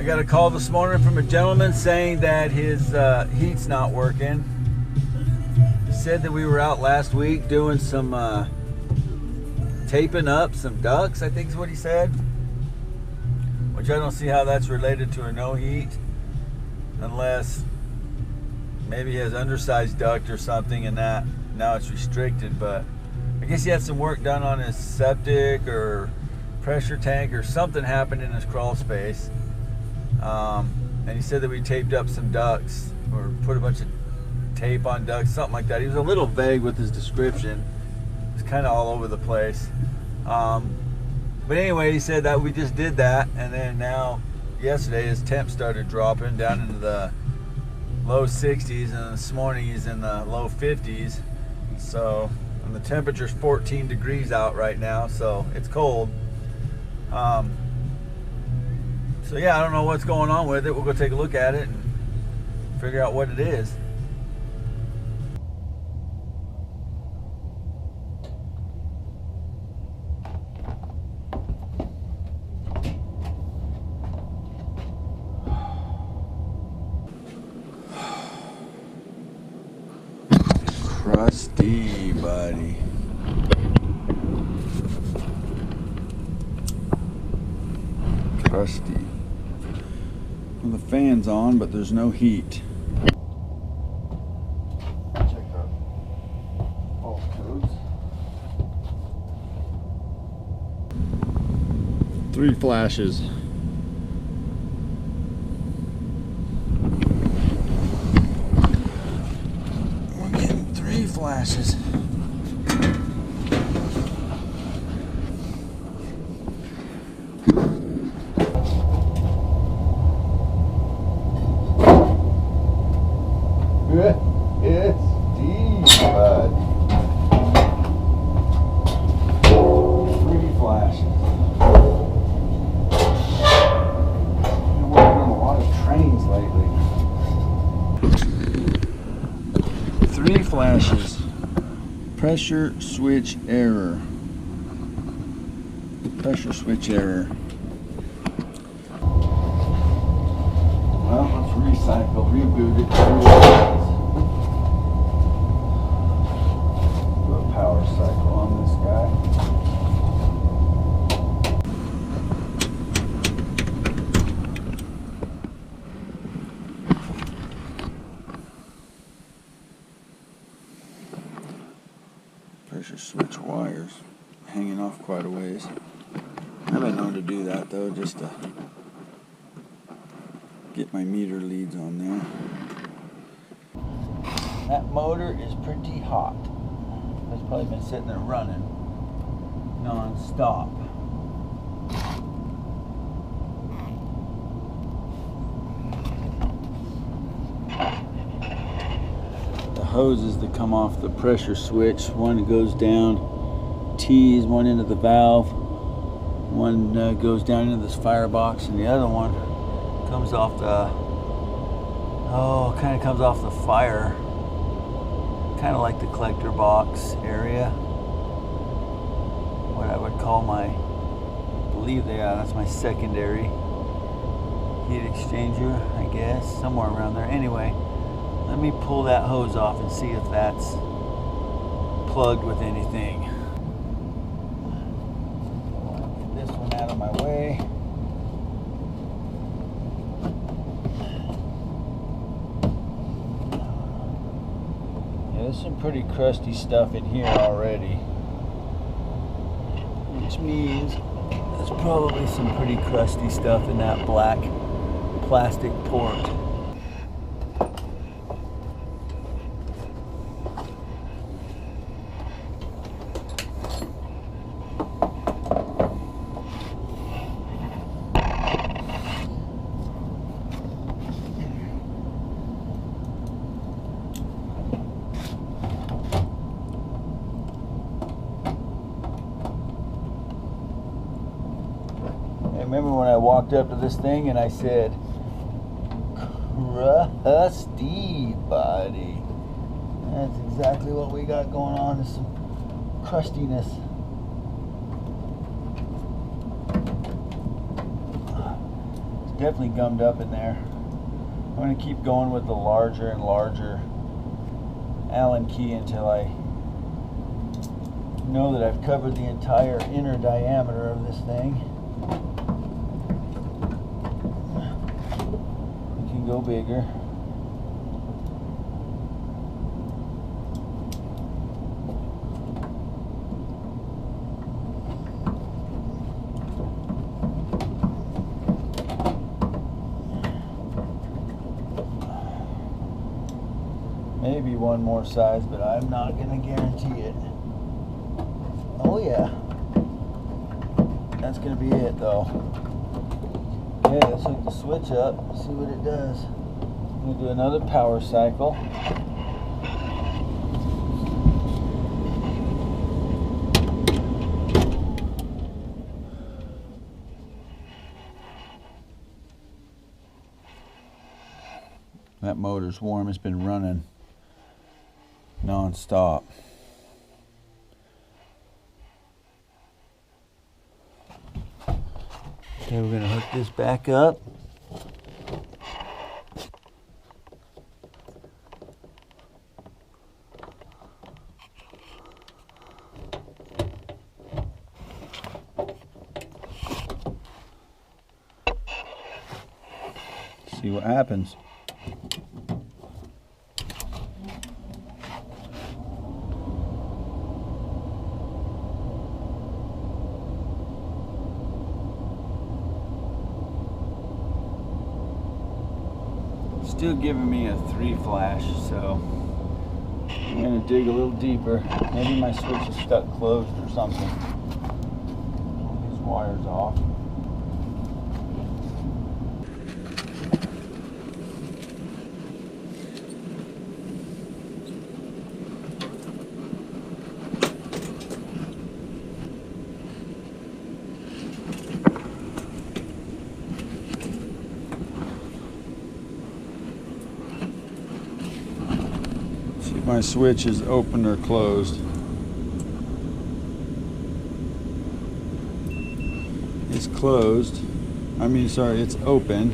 I got a call this morning from a gentleman saying that his heat's not working. He said that we were out last week doing some taping up some ducts, I think is what he said. Which I don't see how that's related to a no heat, unless maybe he has undersized duct or something and that now it's restricted. But I guess he had some work done on his septic or pressure tank or something happened in his crawl space. And he said that we taped up some ducts or put a bunch of tape on ducts, something like that. He was a little vague with his description. It's kind of all over the place. But anyway, he said that we just did that, and then now yesterday his temp started dropping down into the low 60s, and this morning he's in the low 50s. So, and the temperature's 14 degrees out right now, so it's cold. So yeah, I don't know what's going on with it. We'll go take a look at it and figure out what it is. Crusty, buddy. Crusty. Well, the fan's on, but there's no heat. Check out all codes. 3 flashes. We're getting 3 flashes. It's deep, bud. 3 flashes. Been working on a lot of trains lately. 3 flashes. Pressure switch error. Pressure switch error. Well, let's recycle, reboot it. Power cycle on this guy. Pressure switch wires hanging off quite a ways. I've been known to do that though, just to get my meter leads on there. That motor is pretty hot. It's probably been sitting there running non-stop. The hoses that come off the pressure switch, one goes down T's, one into the valve, one goes down into this firebox, and the other one comes off the, kind of comes off the fire. Kind of like the collector box area, what I would call my, I believe that's my secondary heat exchanger, I guess, somewhere around there. Anyway, let me pull that hose off and see if that's plugged with anything. Get this one out of my way. There's some pretty crusty stuff in here already, which means there's probably some pretty crusty stuff in that black plastic port. Remember when I walked up to this thing and I said, crusty, buddy. That's exactly what we got going on, is some crustiness. It's definitely gummed up in there. I'm going to keep going with the larger and larger Allen key until I know that I've covered the entire inner diameter of this thing. You can go bigger. Maybe one more size, but I'm not going to guarantee it. Oh yeah, that's going to be it though. Okay, let's hook the switch up, see what it does. I'm going to do another power cycle. That motor's warm, it's been running non-stop. Okay, we're going to hook this back up. See what happens. Still giving me a 3 flash, so I'm going to dig a little deeper. Maybe my switch is stuck closed or something. Pull these wires off. My switch is open or closed. It's closed. It's open.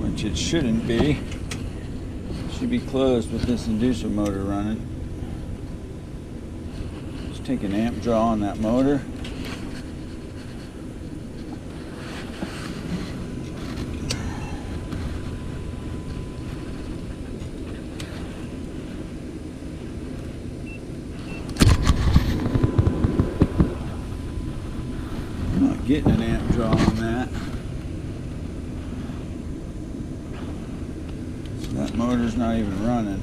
Which it shouldn't be. It should be closed with this inducer motor running. Just take an amp draw on that motor. Getting an amp draw on that. So that motor's not even running.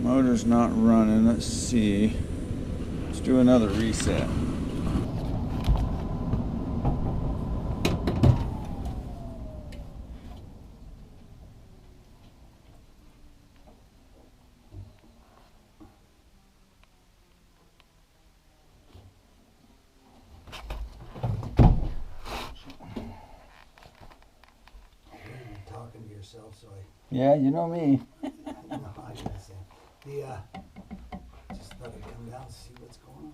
Motor's not running. Let's see. Let's do another reset. So yeah, you know me. no, I didn't say. Just thought I'd come down and see what's going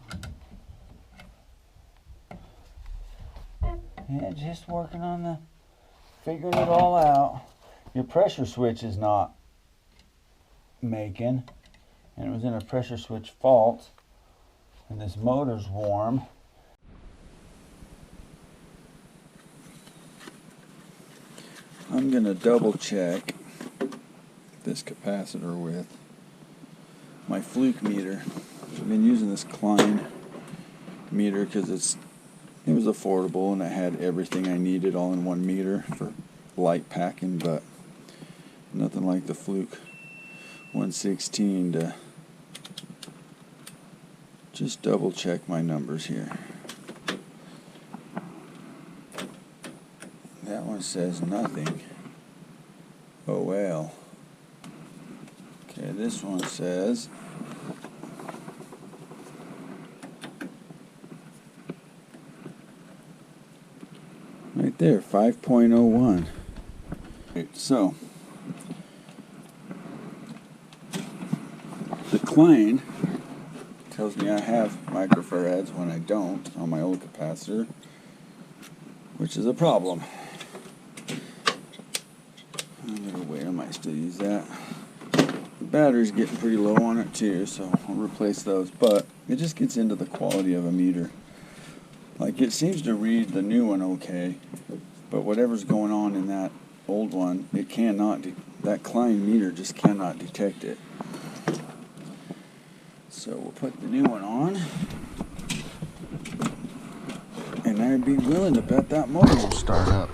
on. Yeah, just working on figuring it all out. Your pressure switch is not making, and it was in a pressure switch fault, and this motor's warm. I'm going to double check this capacitor with my Fluke meter. I've been using this Klein meter because it was affordable and it had everything I needed all in one meter for light packing, but nothing like the Fluke 116 to just double check my numbers here. That one says nothing. Oh well. Okay, this one says right there, 5.01. So the Klein tells me I have microfarads when I don't on my old capacitor, which is a problem. I'm gonna wait, I might still use that. The battery's getting pretty low on it too, so I'll replace those, but it just gets into the quality of a meter. Like, it seems to read the new one okay, but whatever's going on in that old one, it cannot, that Klein meter just cannot detect it. So we'll put the new one on, and I'd be willing to bet that motor will start up.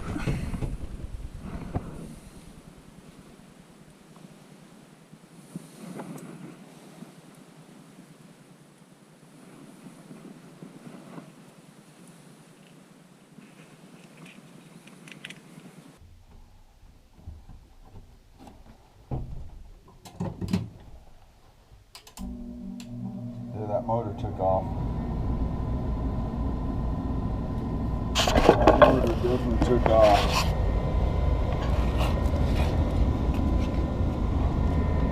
That motor took off. That motor definitely took off.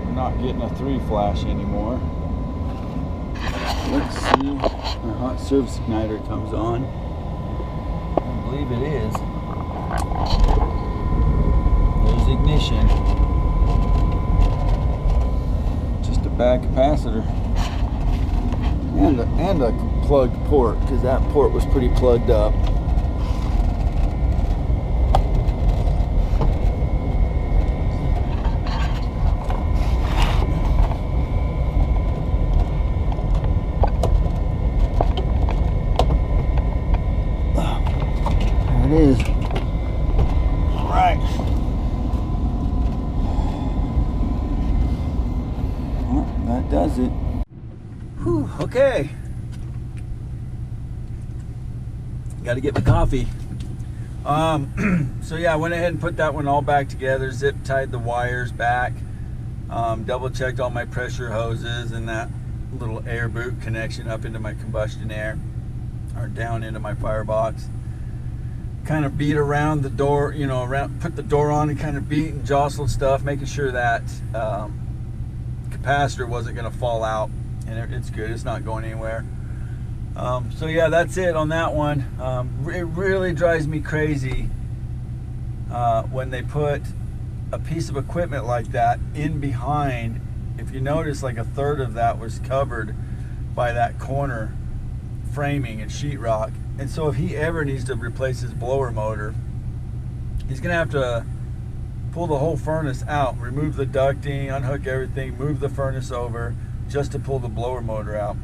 I'm not getting a 3 flash anymore. Let's see. Our hot surface igniter comes on. I believe it is. There's ignition. Just a bad capacitor. And a plugged port, because that port was pretty plugged up. There it is. All right. Well, that does it. Whew, okay. Got to get my coffee. So yeah, I went ahead and put that one all back together, zip tied the wires back, double checked all my pressure hoses and that little air boot connection up into my combustion air, or down into my firebox. Kind of beat around the door, you know, put the door on and kind of beat and jostled stuff, making sure that capacitor wasn't going to fall out. And it's good, it's not going anywhere. So yeah, that's it on that one. It really drives me crazy when they put a piece of equipment like that in behind. If you notice, like a third of that was covered by that corner framing and sheetrock. And so if he ever needs to replace his blower motor, he's gonna have to pull the whole furnace out, remove the ducting, unhook everything, move the furnace over, just to pull the blower motor out.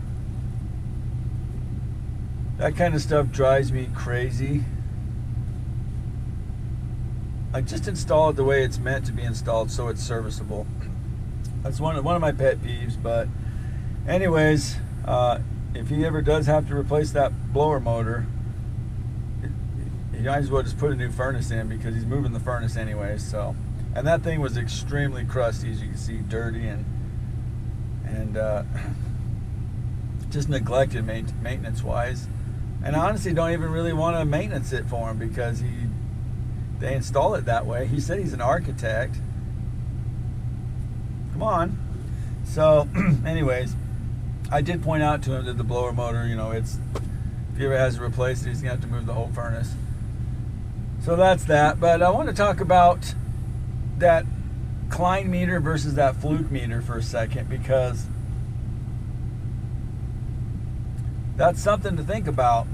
That kind of stuff drives me crazy. I just install it the way it's meant to be installed, so it's serviceable. That's one of my pet peeves. But anyways, if he ever does have to replace that blower motor, he might as well just put a new furnace in, because he's moving the furnace anyways. So, and that thing was extremely crusty, as you can see, dirty and just neglected maintenance wise. And I honestly don't even really want to maintenance it for him, because they install it that way. He said he's an architect. Come on. So anyways, I did point out to him that the blower motor, you know, if he ever has to replace it, he's gonna have to move the whole furnace. So that's that. But I want to talk about that Klein meter versus that Fluke meter for a second, because that's something to think about.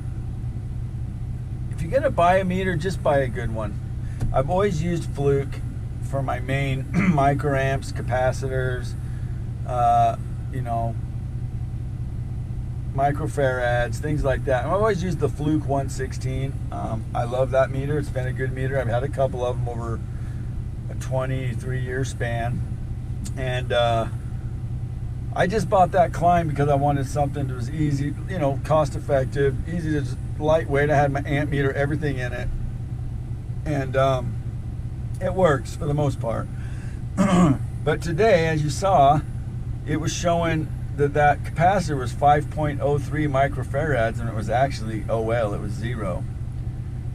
If you're gonna buy a meter, just buy a good one. I've always used Fluke for my main microamps, capacitors, you know, microfarads, things like that. I've always used the Fluke 116. I love that meter. It's been a good meter. I've had a couple of them over a 23-year span, and I just bought that Klein because I wanted something that was easy, you know, cost effective, easy to just lightweight. I had my amp meter, everything in it, and it works for the most part. But today, as you saw, it was showing that capacitor was 5.03 microfarads, and it was actually OL, it was 0.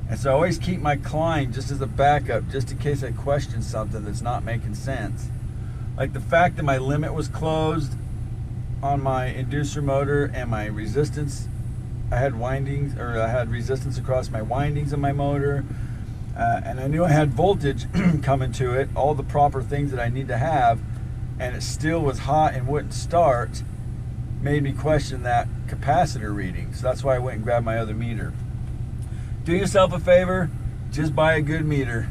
And so I always keep my Klein just as a backup, just in case I question something that's not making sense. Like the fact that my limit was closed, on my inducer motor and my resistance. I had windings, or I had resistance across my windings of my motor, and I knew I had voltage coming to it, all the proper things that I need to have, and it still was hot and wouldn't start. Made me question that capacitor reading. So that's why I went and grabbed my other meter. Do yourself a favor, just buy a good meter.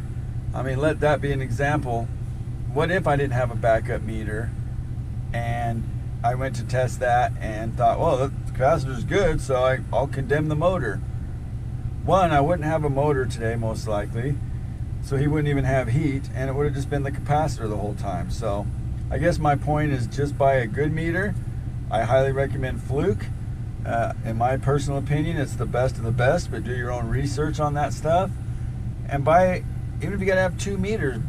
I mean, let that be an example. What if I didn't have a backup meter and I went to test that and thought, well, the capacitor's good, so I'll condemn the motor. One, I wouldn't have a motor today, most likely, so he wouldn't even have heat, and it would have just been the capacitor the whole time. So I guess my point is just buy a good meter. I highly recommend Fluke. In my personal opinion, it's the best of the best, but do your own research on that stuff. And buy, even if you gotta have 2 meters,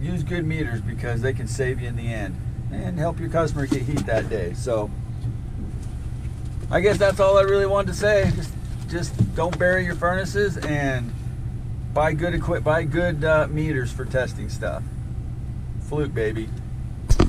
use good meters, because they can save you in the end and help your customer get heat that day. So I guess that's all I really wanted to say. Just don't bury your furnaces, and buy good meters for testing stuff. Fluke, baby.